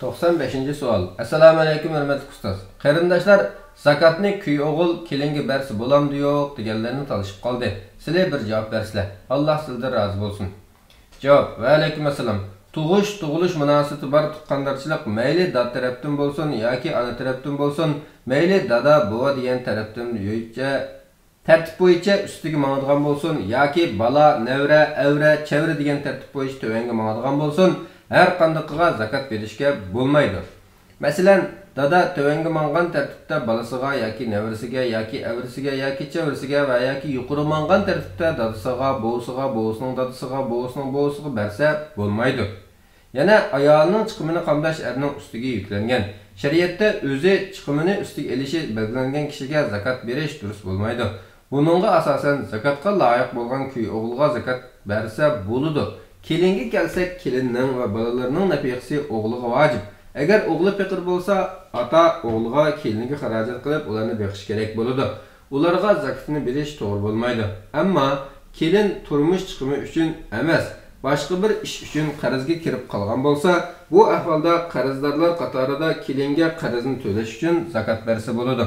95. savol. Assalomu alaykum hurmatli ustoz. Qarindoshlar zakatni kuy o'g'il kelinga bersa bo'lamdi yo'q deganlarni talashib qoldi. Sizlar bir javob bersizlar. Alloh sizdan rozi bo'lsin. Javob: Va alaykum assalom. Tug'ilish munosabati bor tuqqandarchilik mayli dad tarafdan bo'lsin yoki ona tarafdan bo'lsin, mayli dada, buva degan tarafdan yo'yicha tartib bo'yicha ustiga mangadigan bo'lsin yoki bala, nevra, avra, chevra degan tartib bo'yicha tövanga mangadigan bo'lsin, har qandaqiga zakat berishga bo'lmaydi. Masalan, dada tövanga mangan tartibda balasiga yoki nevrasiga yoki avrasiga yoki chevrasiga va yoki yuqori mangan tartibda dadasiga, buvisiga, buvisining dadasiga, buvisining buvisiga bersa bo'lmaydi. Yana ayolning chiqimini qamdash erning ustiga yuklangan. Shariatda o'zi chiqimini ustiga elishi belgilangan kishiga zakat berish durust bo'lmaydi. Buningga asosan zakatga loyiq bo'lgan kuy o'g'ilga zakat bersa bo'ladi. Kelinga kelsak, kelinning va bolalarning nafaqasi o'g'liga vojib. Agar o'g'li faqir bo'lsa, ota o'g'liga kelinga xarajat qilib, ularni beqish kerak bo'ladi. Ularga zakatni berish to'g'ri bo'lmaydi. Ammo kelin turmush chiqimi uchun emas, boshqa bir ish uchun qarzga kirib qolgan bo'lsa, bu ahvolda qarzdorlar qatorida kelinga qarzni to'lash uchun zakat bersa bo'ladi.